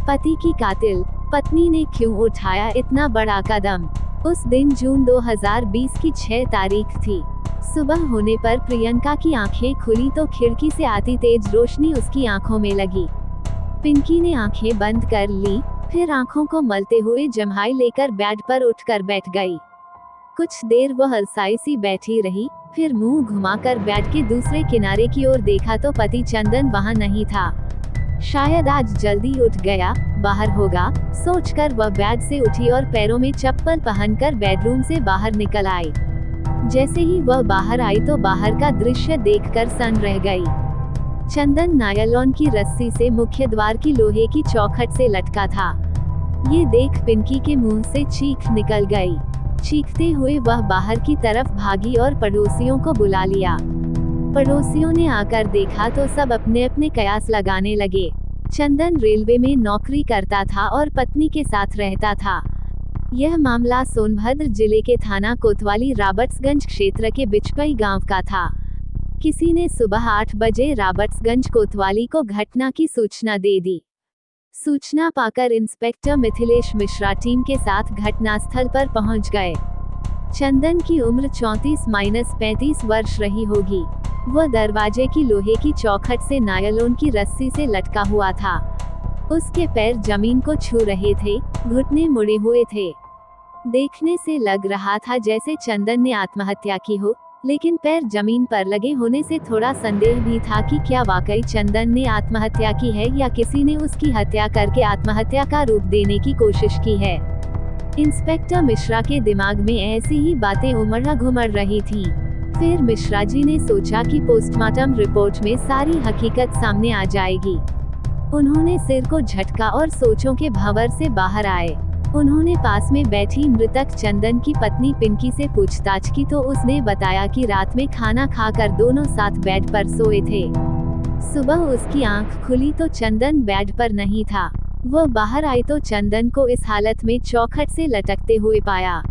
पति की कातिल पत्नी ने क्यों उठाया इतना बड़ा कदम। उस दिन जून 2020 की 6 तारीख थी। सुबह होने पर प्रियंका की आंखें खुली तो खिड़की से आती तेज रोशनी उसकी आंखों में लगी। पिंकी ने आंखें बंद कर ली, फिर आंखों को मलते हुए जम्हाई लेकर बेड पर उठकर बैठ गई। कुछ देर वह अलसाई सी बैठी रही, फिर मुंह घुमाकर बेड के दूसरे किनारे की ओर देखा तो पति चंदन वहां नहीं था। शायद आज जल्दी उठ गया, बाहर होगा, सोचकर वह बेड से उठी और पैरों में चप्पल पहनकर बेडरूम से बाहर निकल आई। जैसे ही वह बाहर आई तो बाहर का दृश्य देखकर सन रह गई। चंदन नायलॉन की रस्सी से मुख्य द्वार की लोहे की चौखट से लटका था। ये देख पिंकी के मुंह से चीख निकल गई। चीखते हुए वह बाहर की तरफ भागी और पड़ोसियों को बुला लिया। पड़ोसियों ने आकर देखा तो सब अपने अपने कयास लगाने लगे। चंदन रेलवे में नौकरी करता था और पत्नी के साथ रहता था। यह मामला सोनभद्र जिले के थाना कोतवाली रॉबर्ट्सगंज क्षेत्र के बिचपई गांव का था। किसी ने सुबह 8 बजे रॉबर्ट्सगंज कोतवाली को घटना की सूचना दे दी। सूचना पाकर इंस्पेक्टर मिथिलेश मिश्रा टीम के साथ घटनास्थल पर पहुंच गए। चंदन की उम्र 34-35 वर्ष रही होगी। वह दरवाजे की लोहे की चौखट से नायलॉन की रस्सी से लटका हुआ था। उसके पैर जमीन को छू रहे थे, घुटने मुड़े हुए थे। देखने से लग रहा था जैसे चंदन ने आत्महत्या की हो, लेकिन पैर जमीन पर लगे होने से थोड़ा संदेह भी था कि क्या वाकई चंदन ने आत्महत्या की है या किसी ने उसकी हत्या करके आत्महत्या का रूप देने की कोशिश की है। इंस्पेक्टर मिश्रा के दिमाग में ऐसी ही बातें उमड़ घुमड़ रही थीं। फिर मिश्रा जी ने सोचा कि पोस्टमार्टम रिपोर्ट में सारी हकीकत सामने आ जाएगी। उन्होंने सिर को झटका और सोचों के भंवर से बाहर आए। उन्होंने पास में बैठी मृतक चंदन की पत्नी पिंकी से पूछताछ की तो उसने बताया कि रात में खाना खाकर दोनों साथ बेड पर सोए थे। सुबह उसकी आंख खुली तो चंदन बेड पर नहीं था। वह बाहर आई तो चंदन को इस हालत में चौखट से लटकते हुए पाया।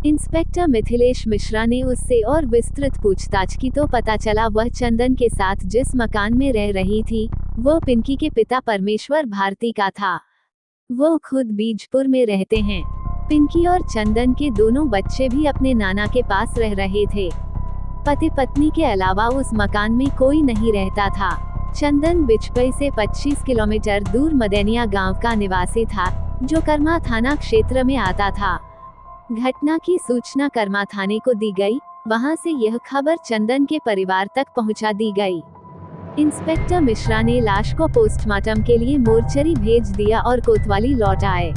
इंस्पेक्टर मिथिलेश मिश्रा ने उससे और विस्तृत पूछताछ की तो पता चला वह चंदन के साथ जिस मकान में रह रही थी, वो पिंकी के पिता परमेश्वर भारती का था। वो खुद बीजपुर में रहते हैं। पिंकी और चंदन के दोनों बच्चे भी अपने नाना के पास रह रहे थे। पति पत्नी के अलावा उस मकान में कोई नहीं रहता था। चंदन बिचपई से 25 किलोमीटर दूर मदेनिया गांव का निवासी था, जो कर्मा थाना क्षेत्र में आता था। घटना की सूचना कर्मा थाने को दी गई। वहां से यह खबर चंदन के परिवार तक पहुंचा दी गई। इंस्पेक्टर मिश्रा ने लाश को पोस्टमार्टम के लिए मोर्चरी भेज दिया और कोतवाली लौट आए।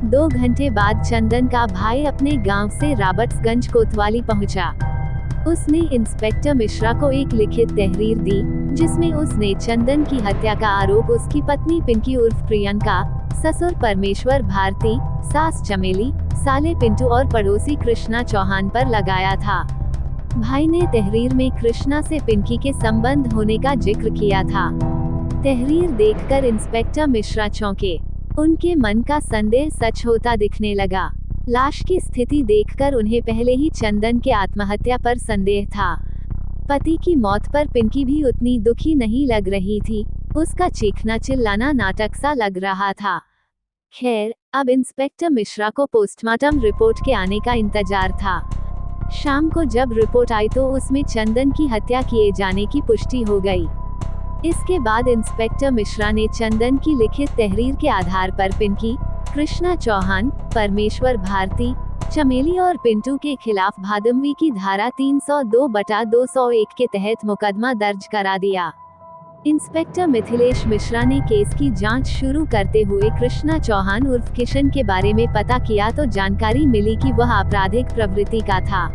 2 घंटे बाद चंदन का भाई अपने गांव से रॉबर्ट्सगंज कोतवाली पहुंचा। उसने इंस्पेक्टर मिश्रा को एक लिखित तहरीर दी, जिसमें उसने चंदन की हत्या का आरोप उसकी पत्नी पिंकी उर्फ प्रियंका, ससुर परमेश्वर भारती, सास चमेली, साले पिंटू और पड़ोसी कृष्णा चौहान पर लगाया था। भाई ने तहरीर में कृष्णा से पिंकी के संबंध होने का जिक्र किया था। तहरीर देखकर इंस्पेक्टर मिश्रा चौंके। उनके मन का संदेह सच होता दिखने लगा। लाश की स्थिति देखकर उन्हें पहले ही चंदन के आत्महत्या पर संदेह था। पति की मौत पर पिंकी भी उतनी दुखी नहीं लग रही थी। उसका चीखना चिल्लाना नाटक सा लग रहा था। खैर, अब इंस्पेक्टर मिश्रा को पोस्टमार्टम रिपोर्ट के आने का इंतजार था। शाम को जब रिपोर्ट आई तो उसमें चंदन की हत्या किए जाने की पुष्टि हो गई। इसके बाद इंस्पेक्टर मिश्रा ने चंदन की लिखित तहरीर के आधार पर पिंकी, कृष्णा चौहान, परमेश्वर भारती, चमेली और पिंटू के खिलाफ भादमवी की धारा 302/201 के तहत मुकदमा दर्ज करा दिया। इंस्पेक्टर मिथिलेश मिश्रा ने केस की जांच शुरू करते हुए कृष्णा चौहान उर्फ किशन के बारे में पता किया तो जानकारी मिली कि वह आपराधिक प्रवृत्ति का था।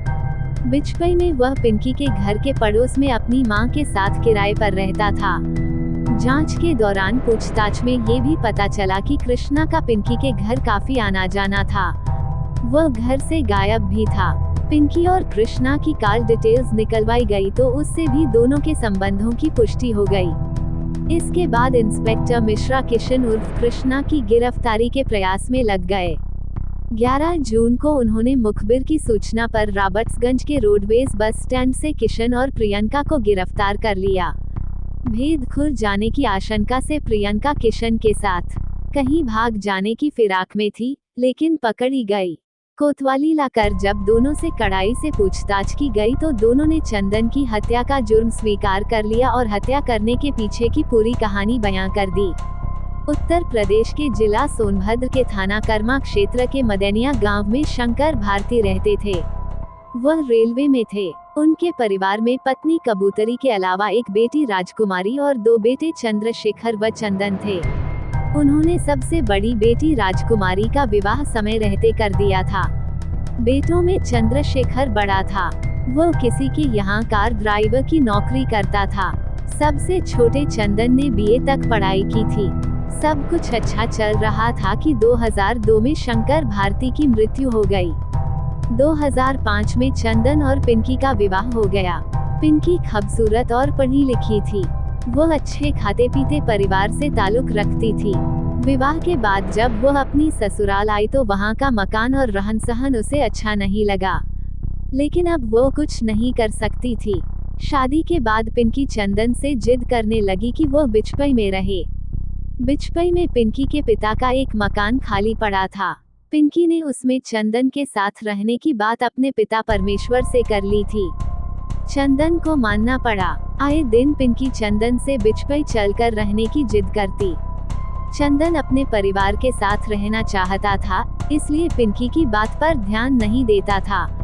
बिचपई में वह पिंकी के घर के पड़ोस में अपनी मां के साथ किराए पर रहता था। जांच के दौरान पूछताछ में ये भी पता चला कि कृष्णा का पिंकी के घर काफी आना जाना था। वह घर से गायब भी था। पिंकी और कृष्णा की कॉल डिटेल्स निकलवाई गई तो उससे भी दोनों के संबंधों की पुष्टि हो गई। इसके बाद इंस्पेक्टर मिश्रा किशन उर्फ कृष्णा की गिरफ्तारी के प्रयास में लग गए। 11 जून को उन्होंने मुखबिर की सूचना पर रॉबर्ट्सगंज के रोडवेज बस स्टैंड से किशन और प्रियंका को गिरफ्तार कर लिया। भेद खुल जाने की आशंका से प्रियंका किशन के साथ कहीं भाग जाने की फिराक में थी, लेकिन पकड़ी गई। कोतवाली लाकर जब दोनों से कड़ाई से पूछताछ की गई तो दोनों ने चंदन की हत्या का जुर्म स्वीकार कर लिया और हत्या करने के पीछे की पूरी कहानी बयां कर दी। उत्तर प्रदेश के जिला सोनभद्र के थाना कर्मा क्षेत्र के मदेनिया गांव में शंकर भारती रहते थे। वह रेलवे में थे। उनके परिवार में पत्नी कबूतरी के अलावा एक बेटी राजकुमारी और 2 बेटे चंद्रशेखर व चंदन थे। उन्होंने सबसे बड़ी बेटी राजकुमारी का विवाह समय रहते कर दिया था। बेटों में चंद्रशेखर बड़ा था। वो किसी के यहाँ कार ड्राइवर की नौकरी करता था। सबसे छोटे चंदन ने बीए तक पढ़ाई की थी। सब कुछ अच्छा चल रहा था कि 2002 में शंकर भारती की मृत्यु हो गई। 2005 में चंदन और पिंकी का विवाह हो गया। पिंकी खूबसूरत और पढ़ी लिखी थी। वो अच्छे खाते पीते परिवार से ताल्लुक रखती थी। विवाह के बाद जब वो अपनी ससुराल आई तो वहाँ का मकान और रहन सहन उसे अच्छा नहीं लगा, लेकिन अब वो कुछ नहीं कर सकती थी। शादी के बाद पिंकी चंदन से जिद करने लगी कि वो बिचपई में रहे। बिचपई में पिंकी के पिता का एक मकान खाली पड़ा था। पिंकी ने उसमें चंदन के साथ रहने की बात अपने पिता परमेश्वर से कर ली थी। चंदन को मानना पड़ा। आए दिन पिंकी चंदन से बिचपई चलकर रहने की जिद करती। चंदन अपने परिवार के साथ रहना चाहता था, इसलिए पिंकी की बात पर ध्यान नहीं देता था।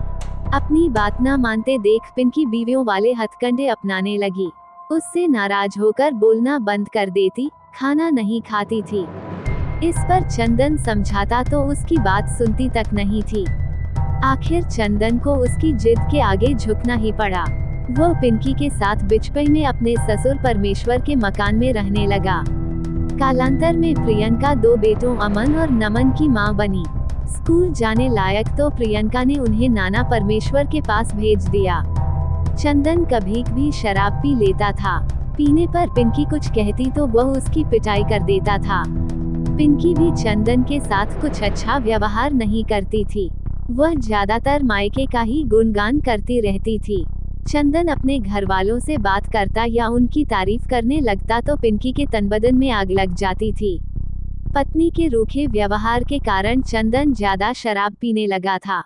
अपनी बात न मानते देख पिंकी बीवियों वाले हथकंडे अपनाने लगी। उससे नाराज होकर बोलना बंद कर देती, खाना नहीं खाती थी। इस पर चंदन समझाता तो उसकी बात सुनती तक नहीं थी। आखिर चंदन को उसकी जिद के आगे झुकना ही पड़ा। वो पिंकी के साथ बिचपई में अपने ससुर परमेश्वर के मकान में रहने लगा। कालांतर में प्रियंका 2 बेटों अमन और नमन की मां बनी। स्कूल जाने लायक तो प्रियंका ने उन्हें नाना परमेश्वर के पास भेज दिया। चंदन कभी भी शराब पी लेता था। पीने पर पिंकी कुछ कहती तो वह उसकी पिटाई कर देता था। पिंकी भी चंदन के साथ कुछ अच्छा व्यवहार नहीं करती थी। वह ज्यादातर मायके का ही गुणगान करती रहती थी। चंदन अपने घर वालों से बात करता या उनकी तारीफ करने लगता तो पिंकी के तनबदन में आग लग जाती थी। पत्नी के रूखे व्यवहार के कारण चंदन ज्यादा शराब पीने लगा था।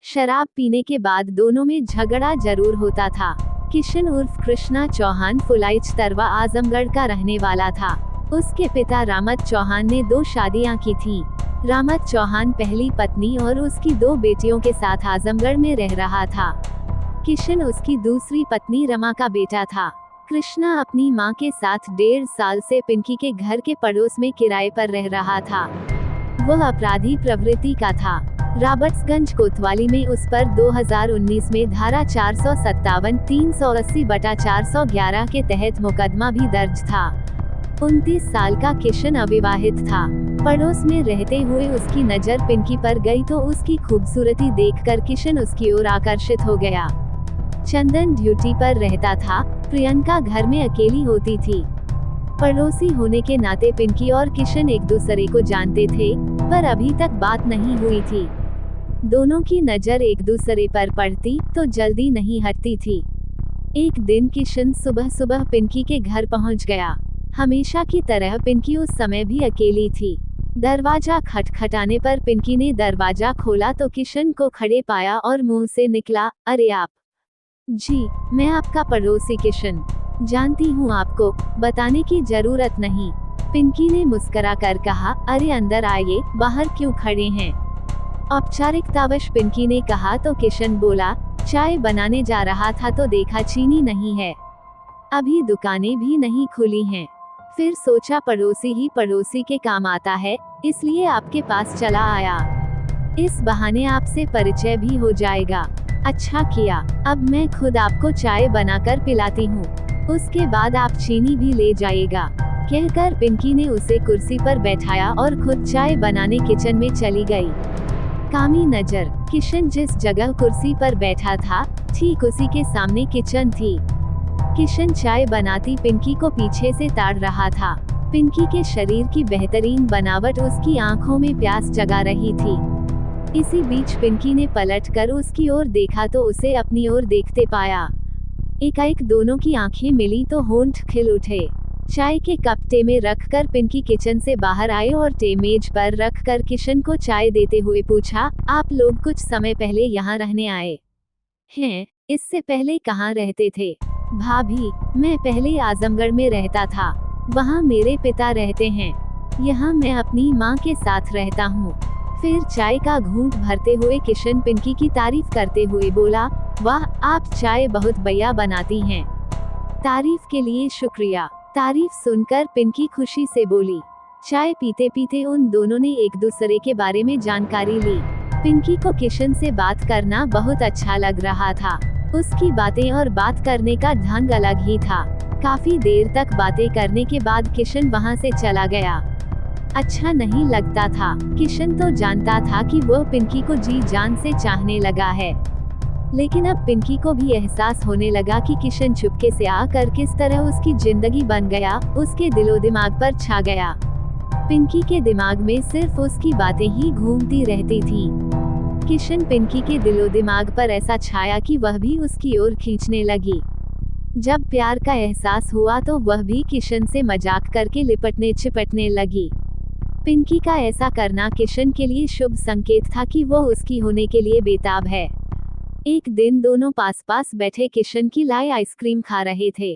शराब पीने के बाद दोनों में झगड़ा जरूर होता था। किशन उर्फ कृष्णा चौहान फुलाइच तरवा आजमगढ़ का रहने वाला था। उसके पिता रामत चौहान ने 2 शादियां की थीं। रामत चौहान पहली पत्नी और उसकी 2 बेटियों के साथ आजमगढ़ में रह रहा था। किशन उसकी दूसरी पत्नी रमा का बेटा था। कृष्णा अपनी मां के साथ 1.5 साल से पिंकी के घर के पड़ोस में किराए पर रह रहा था। वह अपराधी प्रवृत्ति का था। रॉबर्ट्सगंज कोतवाली में उस पर 2019 में धारा 457 380/411 के तहत मुकदमा भी दर्ज था। 29 साल का किशन अविवाहित था। पड़ोस में रहते हुए उसकी नजर पिंकी पर गई तो उसकी खूबसूरती देखकर किशन उसकी ओर आकर्षित हो गया। चंदन ड्यूटी पर रहता था। प्रियंका घर में अकेली होती थी। पड़ोसी होने के नाते पिंकी और किशन एक दूसरे को जानते थे, पर अभी तक बात नहीं हुई थी। दोनों की नजर एक दूसरे पर पड़ती तो जल्दी नहीं हटती थी। एक दिन किशन सुबह सुबह पिंकी के घर पहुंच गया। हमेशा की तरह पिंकी उस समय भी अकेली थी। दरवाजा खटखटाने पर पिंकी ने दरवाजा खोला तो किशन को खड़े पाया और मुंह से निकला, अरे आप? जी, मैं आपका पड़ोसी किशन। जानती हूँ आपको, बताने की जरूरत नहीं। पिंकी ने मुस्कुराकर कहा, अरे अंदर आइए, बाहर क्यों खड़े हैं? औपचारिकतावश पिंकी ने कहा तो किशन बोला, चाय बनाने जा रहा था तो देखा चीनी नहीं है। अभी दुकानें भी नहीं खुली हैं। फिर सोचा पड़ोसी ही पड़ोसी के काम आता है, इसलिए आपके पास चला आया। इस बहाने आपसे परिचय भी हो जाएगा। अच्छा किया, अब मैं खुद आपको चाय बनाकर पिलाती हूँ। उसके बाद आप चीनी भी ले जाइएगा। कहकर पिंकी ने उसे कुर्सी पर बैठाया और खुद चाय बनाने किचन में चली गई। कामी नजर, किशन जिस जगह कुर्सी पर बैठा था, ठीक उसी के सामने किचन थी। किशन चाय बनाती पिंकी को पीछे से ताड़ रहा था। पिंकी के शरीर की बेहतरीन बनावट उसकी आंखों में प्यास जगा रही थी। इसी बीच पिंकी ने पलटकर उसकी ओर देखा तो उसे अपनी ओर देखते पाया। एकाएक दोनों की आंखें मिली तो होंठ खिल उठे। चाय के कप टे में रखकर पिंकी किचन से बाहर आए और टे मेज पर रखकर किशन को चाय देते हुए पूछा, आप लोग कुछ समय पहले यहाँ रहने आए हैं, इससे पहले कहाँ रहते थे? भाभी, मैं पहले आजमगढ़ में रहता था, वहाँ मेरे पिता रहते हैं, यहाँ मैं अपनी माँ के साथ रहता हूँ। फिर चाय का घूंट भरते हुए किशन पिंकी की तारीफ करते हुए बोला, वाह, आप चाय बहुत बढ़िया बनाती हैं। तारीफ के लिए शुक्रिया। तारीफ सुनकर पिंकी खुशी से बोली। चाय पीते पीते उन दोनों ने एक दूसरे के बारे में जानकारी ली। पिंकी को किशन से बात करना बहुत अच्छा लग रहा था। उसकी बातें और बात करने का ढंग अलग ही था। काफी देर तक बातें करने के बाद किशन वहां से चला गया। अच्छा नहीं लगता था। किशन तो जानता था कि वो पिंकी को जी जान से चाहने लगा है, लेकिन अब पिंकी को भी एहसास होने लगा कि किशन चुपके से आकर किस तरह उसकी जिंदगी बन गया, उसके दिलो दिमाग पर छा गया। पिंकी के दिमाग में सिर्फ उसकी बातें ही घूमती रहती थी। किशन पिंकी के दिलो दिमाग पर ऐसा छाया कि वह भी उसकी ओर खींचने लगी। जब प्यार का एहसास हुआ तो वह भी किशन से मजाक करके लिपटने चिपटने लगी। पिंकी का ऐसा करना किशन के लिए शुभ संकेत था कि वो उसकी होने के लिए बेताब है। एक दिन दोनों पास पास बैठे किशन की लाई आइसक्रीम खा रहे थे।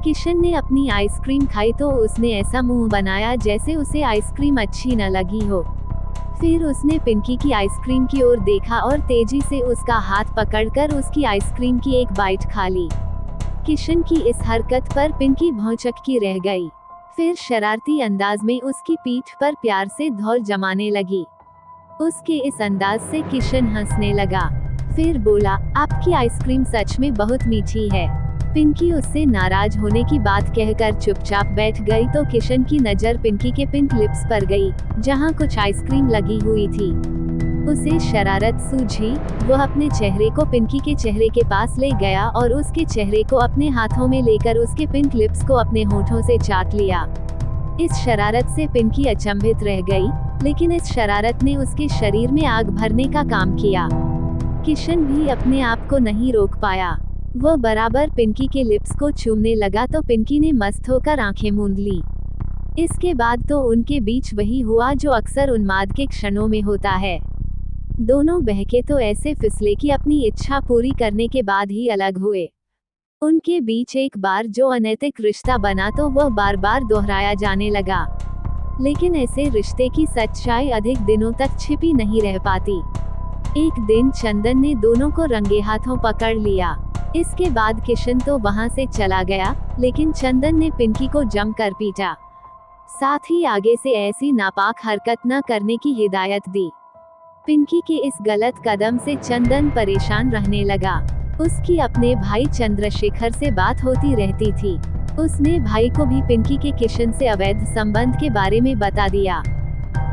किशन ने अपनी आइसक्रीम खाई तो उसने ऐसा मुंह बनाया जैसे उसे आइसक्रीम अच्छी न लगी हो। फिर उसने पिंकी की आइसक्रीम की ओर देखा और तेजी से उसका हाथ पकड़कर उसकी आइसक्रीम की एक बाइट खा ली। किशन की इस हरकत पर पिंकी भौचक्की रह गई। फिर शरारती अंदाज में उसकी पीठ पर प्यार से धौल जमाने लगी। उसके इस अंदाज से किशन हंसने लगा। फिर बोला, आपकी आइसक्रीम सच में बहुत मीठी है। पिंकी उससे नाराज होने की बात कहकर चुपचाप बैठ गई तो किशन की नज़र पिंकी के पिंक लिप्स पर गई, जहां कुछ आइसक्रीम लगी हुई थी। उसे शरारत सूझी। वह अपने चेहरे को पिंकी के चेहरे के पास ले गया और उसके चेहरे को अपने हाथों में लेकर उसके पिंक लिप्स को अपने होठों से चाट लिया। इस शरारत से पिंकी अचंभित रह गई, लेकिन इस शरारत ने उसके शरीर में आग भरने का काम किया। किशन भी अपने आप को नहीं रोक पाया। वह बराबर पिंकी के लिप्स को चूमने लगा तो पिंकी ने मस्त होकर आंखें मूंद ली। इसके बाद तो उनके बीच वही हुआ जो अक्सर उन्माद के क्षणों में होता है। दोनों बहके तो ऐसे फिसले कि अपनी इच्छा पूरी करने के बाद ही अलग हुए। उनके बीच एक बार जो अनैतिक रिश्ता बना तो वह बार बार दोहराया जाने लगा। लेकिन ऐसे रिश्ते की सच्चाई अधिक दिनों तक छिपी नहीं रह पाती। एक दिन चंदन ने दोनों को रंगे हाथों पकड़ लिया। इसके बाद किशन तो वहां से चला गया, लेकिन चंदन ने पिंकी को जमकर पीटा। साथ ही आगे से ऐसी नापाक हरकत न करने की हिदायत दी। पिंकी के इस गलत कदम से चंदन परेशान रहने लगा। उसकी अपने भाई चंद्रशेखर से बात होती रहती थी। उसने भाई को भी पिंकी के किशन से अवैध संबंध के बारे में बता दिया।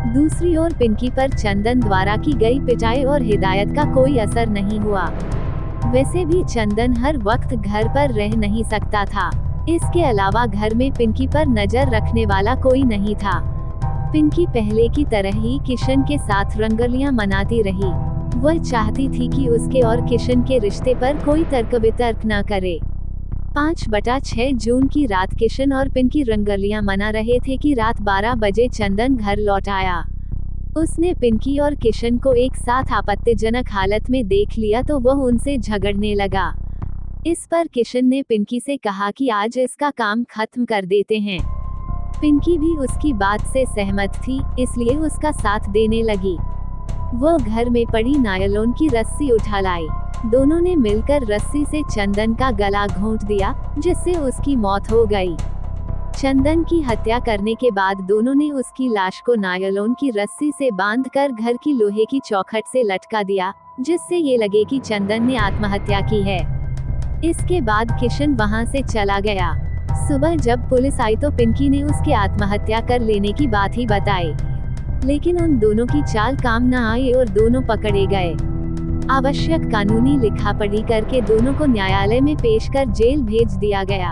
दूसरी ओर पिंकी पर चंदन द्वारा की गई पिटाई और हिदायत का कोई असर नहीं हुआ। वैसे भी चंदन हर वक्त घर पर रह नहीं सकता था। इसके अलावा घर में पिंकी पर नजर रखने वाला कोई नहीं था। पिंकी पहले की तरह ही किशन के साथ रंगोलियां मनाती रही। वह चाहती थी कि उसके और किशन के रिश्ते पर कोई तर्क वितर्क न करे। 5/6 जून की रात किशन और पिंकी रंगोलियां मना रहे थे कि रात 12 बजे चंदन घर लौट आया। उसने पिंकी और किशन को एक साथ आपत्तिजनक हालत में देख लिया तो वह उनसे झगड़ने लगा। इस पर किशन ने पिंकी से कहा कि आज इसका काम खत्म कर देते हैं। पिंकी भी उसकी बात से सहमत थी, इसलिए उसका साथ देने लगी। वो घर में पड़ी नायलॉन की रस्सी उठा लाई। दोनों ने मिलकर रस्सी से चंदन का गला घोंट दिया, जिससे उसकी मौत हो गई। चंदन की हत्या करने के बाद दोनों ने उसकी लाश को नायलॉन की रस्सी से बांधकर घर की लोहे की चौखट से लटका दिया, जिससे ये लगे कि चंदन ने आत्महत्या की है। इसके बाद किशन वहां से चला गया। सुबह जब पुलिस आई तो पिंकी ने उसके आत्महत्या कर लेने की बात ही बताई, लेकिन उन दोनों की चाल काम न आई और दोनों पकड़े गए। आवश्यक कानूनी लिखापढ़ी करके दोनों को न्यायालय में पेश कर जेल भेज दिया गया।